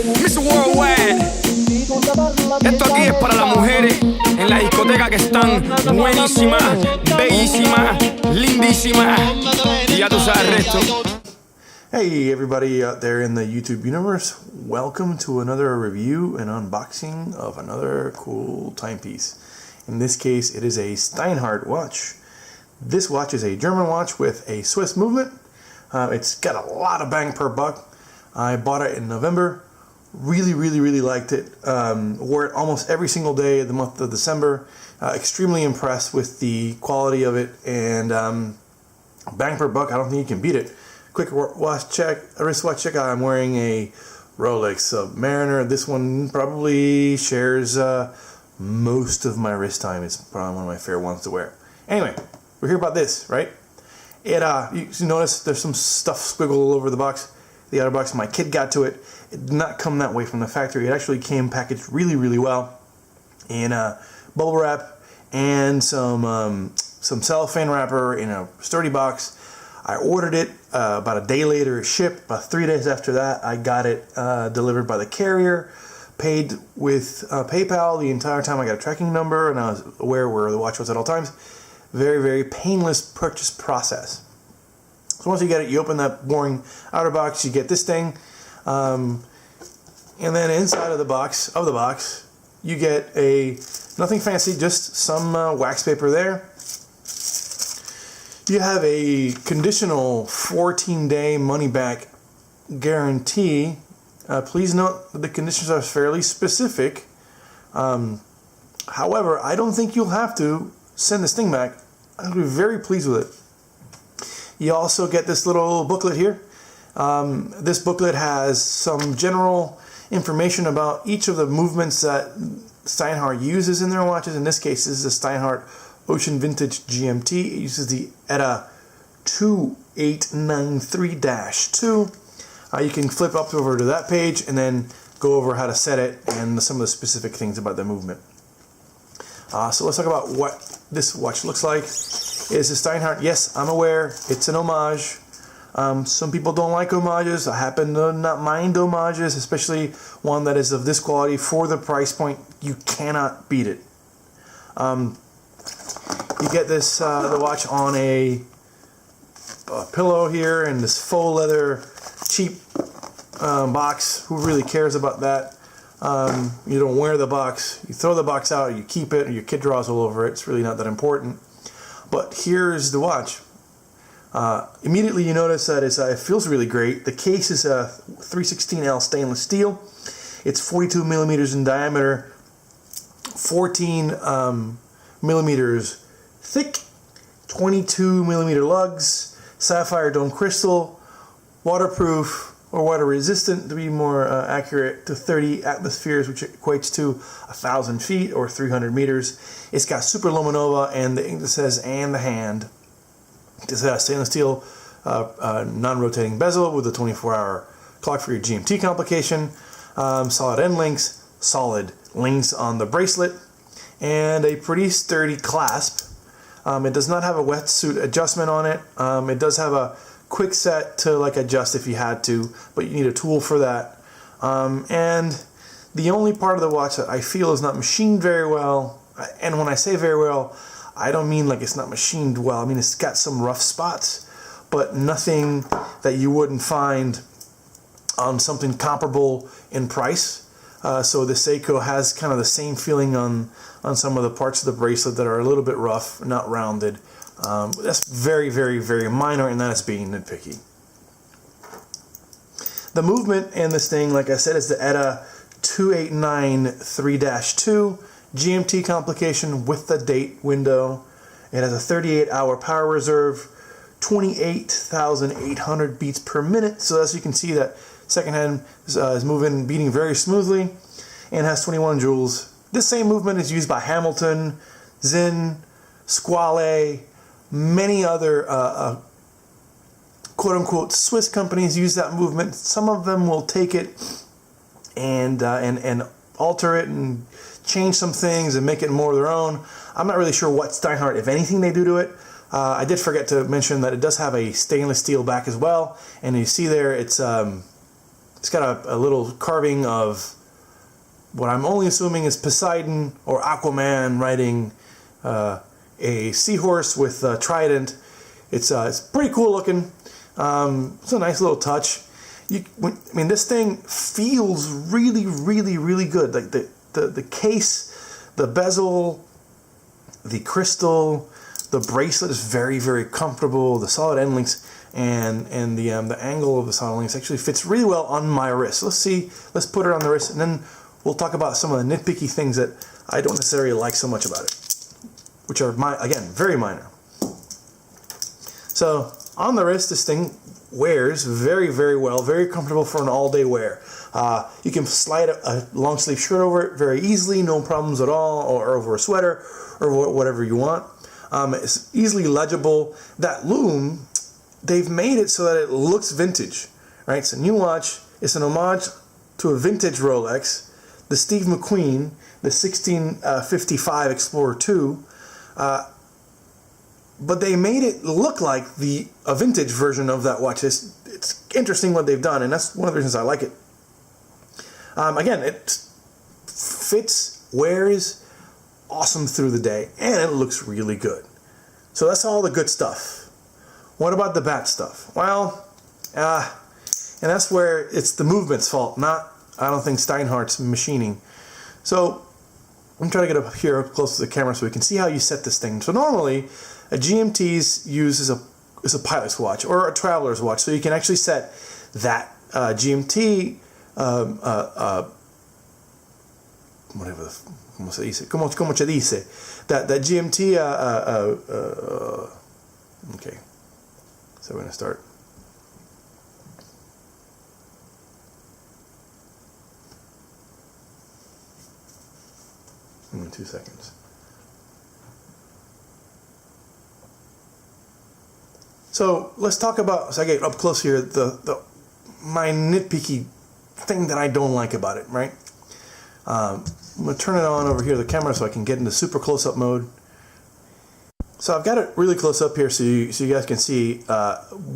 Miss Worldwide. Esto aquí es para las mujeres en la discoteca que están buenísimas, bellísimas, lindísimas. Y ya tú sabes el resto. Hey everybody out there in the YouTube universe, welcome to another review and unboxing of another cool timepiece. In this case it is a Steinhart watch. This watch is a German watch with a Swiss movement. It's got a lot of bang per buck. I bought it in November, really liked it. Wore it almost every single day of the month of December. Extremely impressed with the quality of it, and bang per buck, I don't think you can beat it. Quick watch check, wristwatch check. I'm wearing a Rolex Submariner. This one probably shares most of my wrist time. It's probably one of my favorite ones to wear. Anyway, we're here about this, right? It you notice there's some stuff squiggled all over the box, the outer box. My kid got to it. It did not come that way from the factory. It actually came packaged really well in bubble wrap and some cellophane wrapper in a sturdy box. I ordered it about a day later. It shipped. About 3 days after that, I got it delivered by the carrier. Paid with PayPal the entire time. I got a tracking number, and I was aware where the watch was at all times. Very painless purchase process. So once you get it, you open that boring outer box, you get this thing, and then inside of the box, you get nothing fancy, just some wax paper there. You have a conditional 14-day money-back guarantee. Please note that the conditions are fairly specific. However, I don't think you'll have to send this thing back. I'll be very pleased with it. You also get this little booklet here. This booklet has some general information about each of the movements that Steinhart uses in their watches. In this case, this is a Steinhart Ocean Vintage GMT. It uses the ETA 2893-2. You can flip up over to that page and then go over how to set it and some of the specific things about the movement. So let's talk about what this watch looks like. It's a Steinhart. Yes, I'm aware it's an homage. Some people don't like homages. I happen to not mind homages, especially one that is of this quality for the price point. You cannot beat it. You get this the watch on a pillow here and this faux leather cheap box. Who really cares about that? You don't wear the box. You throw the box out, or you keep it, or your kid draws all over it. It's really not that important. But here's the watch. Immediately you notice that it feels really great. The case is a 316L stainless steel. It's 42 millimeters in diameter, 14 millimeters thick, 22 millimeter lugs, sapphire dome crystal, waterproof or water resistant to be more accurate, to 30 atmospheres, which equates to 1,000 feet or 300 meters. It's got super luminova and the ink that says "and the hand." It's got a stainless steel non-rotating bezel with a 24-hour clock for your GMT complication, solid end links, solid links on the bracelet, and a pretty sturdy clasp. It does not have a wetsuit adjustment on it. It does have a quick set to adjust if you had to, but you need a tool for that. And the only part of the watch that I feel is not machined very well, and when I say very well, I don't mean like it's not machined well. I mean it's got some rough spots, but nothing that you wouldn't find on something comparable in price. So the Seiko has kind of the same feeling on some of the parts of the bracelet that are a little bit rough, not rounded. That's very minor, and that is being nitpicky. The movement in this thing, like I said, is the ETA 2893-2 GMT complication with the date window. It has a 38-hour power reserve, 28,800 beats per minute. So as you can see, that second hand is beating very smoothly, and has 21 joules. This same movement is used by Hamilton, Zinn, Squale. Many other quote-unquote Swiss companies use that movement. Some of them will take it and alter it and change some things and make it more of their own. I'm not really sure what Steinhart, if anything, they do to it. I did forget to mention that it does have a stainless steel back as well, and you see there it's It's got a little carving of what I'm only assuming is Poseidon or Aquaman riding a seahorse with a trident. It's pretty cool looking. It's a nice little touch. I mean, this thing feels really, really, really good. Like the case, the bezel, the crystal, the bracelet is very, very comfortable. The solid end links and the angle of the solid links actually fits really well on my wrist. Let's put it on the wrist, and then we'll talk about some of the nitpicky things that I don't necessarily like so much about it, which are, again, very minor. So on the wrist, this thing wears very, very well, very comfortable for an all-day wear. You can slide a long sleeve shirt over it very easily, no problems at all, or over a sweater, or whatever you want. It's easily legible. That lume, they've made it so that it looks vintage, right? It's a new watch. It's an homage to a vintage Rolex, the Steve McQueen, the 1655 Explorer 2. But they made it look like a vintage version of that watch. It's interesting what they've done, and that's one of the reasons I like it. Again, it fits, wears awesome through the day, and it looks really good. So that's all the good stuff. What about the bad stuff? Well, and that's where it's the movement's fault, not, I don't think, Steinhart's machining. So I'm trying to get up here close to the camera so we can see how you set this thing. So normally, a GMT's used as a pilot's watch or a traveler's watch, so you can actually set that GMT, whatever, ¿cómo se dice? ¿Cómo se dice? That GMT, okay, so we're going to start. In 2 seconds. So let's talk about, as I get up close here, my nitpicky thing that I don't like about it, right? I'm going to turn it on over here, the camera, so I can get into super close-up mode. So I've got it really close up here so you guys can see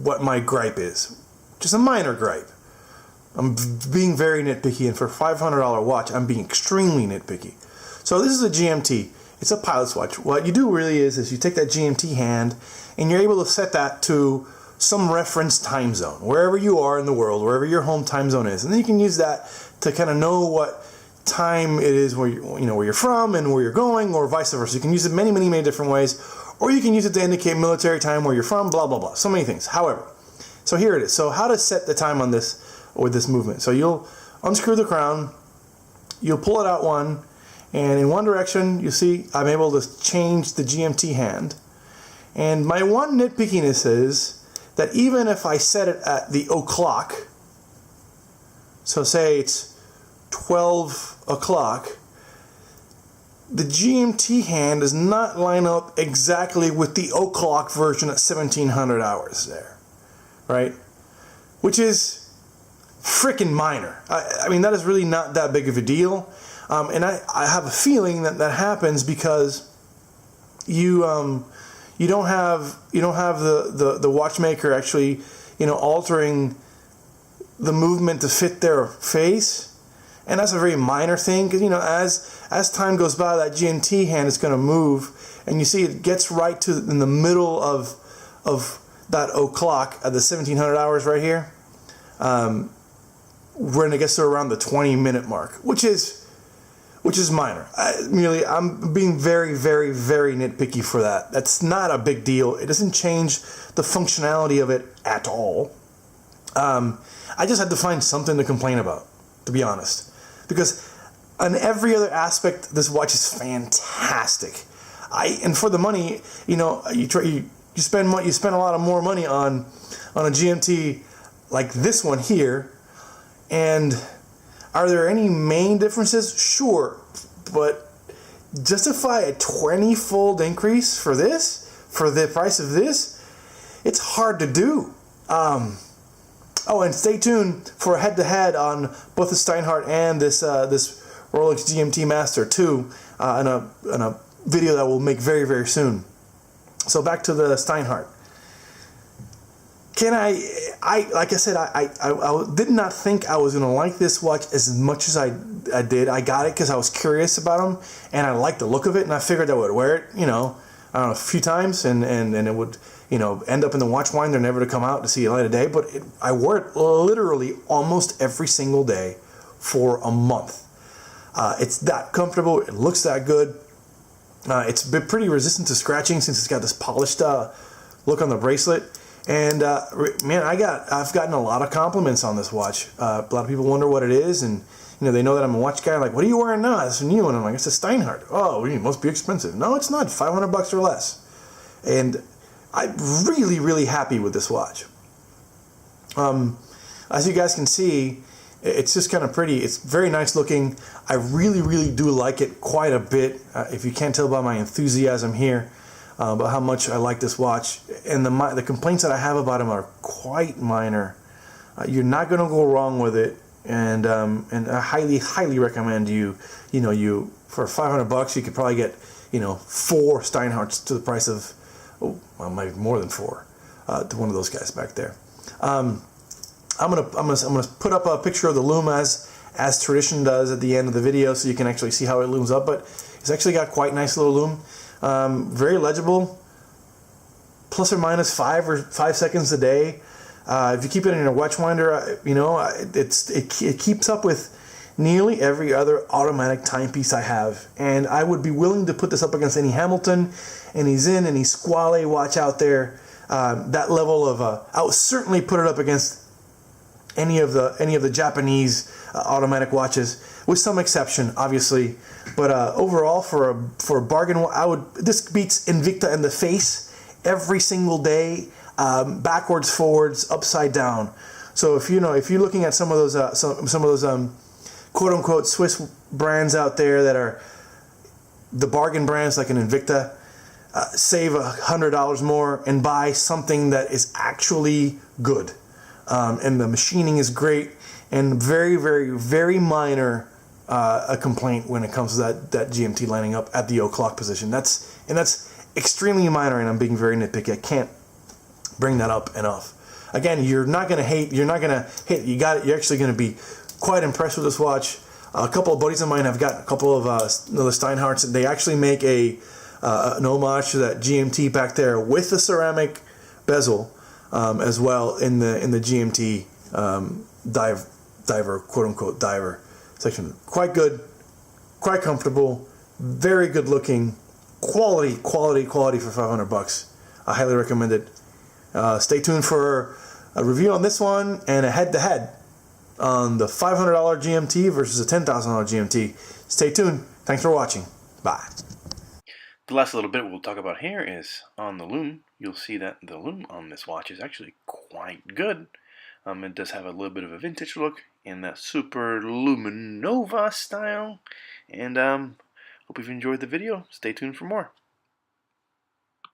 what my gripe is. Just a minor gripe. I'm being very nitpicky, and for a $500 watch, I'm being extremely nitpicky. So this is a GMT. It's a pilot's watch. What you do really is you take that GMT hand and you're able to set that to some reference time zone, wherever you are in the world, wherever your home time zone is. And then you can use that to kind of know what time it is where where you're from and where you're going, or vice versa. You can use it many, many, many different ways, or you can use it to indicate military time, where you're from, blah, blah, blah. So many things. However, so here it is. So how to set the time on this with this movement. So you'll unscrew the crown, you'll pull it out one, and in one direction, you see I'm able to change the GMT hand. And my one nitpickiness is that even if I set it at the o'clock, so say it's 12 o'clock, the GMT hand does not line up exactly with the o'clock version at 1700 hours there, right? Which is freaking minor. I mean, that is really not that big of a deal. And I have a feeling that happens because you don't have the watchmaker actually altering the movement to fit their face, and that's a very minor thing because as time goes by, that GMT hand is going to move, and you see it gets right in the middle of that o'clock at the 1700 hours right here. When it gets to around the 20-minute mark, which is minor. I'm being very, very, very nitpicky for that. That's not a big deal. It doesn't change the functionality of it at all. I just had to find something to complain about, to be honest, because on every other aspect, this watch is fantastic. And for the money, you spend a lot of more money on a GMT like this one here, and are there any main differences? Sure, but justify a 20-fold increase for the price of this? It's hard to do. Oh, and stay tuned for a head-to-head on both the Steinhart and this Rolex GMT Master 2 in a video that we'll make very, very soon. So back to the Steinhart. Can I like I said, I did not think I was gonna like this watch as much as I did. I got it because I was curious about them and I liked the look of it, and I figured I would wear it, you know, I don't know, a few times, and it would, you know, end up in the watch winder, never to come out to see the light of day. But I wore it literally almost every single day for a month. It's that comfortable. It looks that good. It's been pretty resistant to scratching since it's got this polished look on the bracelet. And man, I've gotten a lot of compliments on this watch. A lot of people wonder what it is, and you know, they know that I'm a watch guy. Like, what are you wearing now? It's a new one. I'm like, it's a Steinhart. Oh, it must be expensive. No, it's not. $500 or less. And I'm really, really happy with this watch. As you guys can see, it's just kind of pretty. It's very nice looking. I really, really do like it quite a bit. If you can't tell by my enthusiasm here, about how much I like this watch. And the complaints that I have about them are quite minor. You're not going to go wrong with it. And I highly, highly recommend you for $500 you could probably get, you know, 4 Steinharts to the price of, well, maybe more than 4, to one of those guys back there. I'm gonna put up a picture of the lume as tradition does at the end of the video, so you can actually see how it looms up. But it's actually got quite nice little lume, very legible, plus or minus 5 seconds a day. If you keep it in a watch winder, you know, it keeps up with nearly every other automatic timepiece I have, and I would be willing to put this up against any Hamilton, any Zinn, any Squale watch out there. That level of I would certainly put it up against any of the Japanese automatic watches, with some exception, obviously. But overall, for a bargain, this beats Invicta in the face every single day, backwards, forwards, upside down. So if you're looking at some of those quote unquote Swiss brands out there that are the bargain brands like an Invicta, save $100 more and buy something that is actually good. And the machining is great, and very, very, very minor a complaint when it comes to that GMT lining up at the o'clock position. That's extremely minor, and I'm being very nitpicky. I can't bring that up enough. Again, you're not gonna hate. You're actually gonna be quite impressed with this watch. A couple of buddies of mine have got a couple of the Steinharts. They actually make an homage to that GMT back there with the ceramic bezel. As well in the GMT diver, quote unquote diver section. Quite good, quite comfortable, very good looking, quality for $500. I highly recommend it. Stay tuned for a review on this one and a head-to-head on the $500 GMT versus a $10,000 GMT. Stay tuned. Thanks for watching. Bye. The last little bit we'll talk about here is on the lume. You'll see that the lume on this watch is actually quite good. It does have a little bit of a vintage look in that super luminova style. And hope you've enjoyed the video. Stay tuned for more.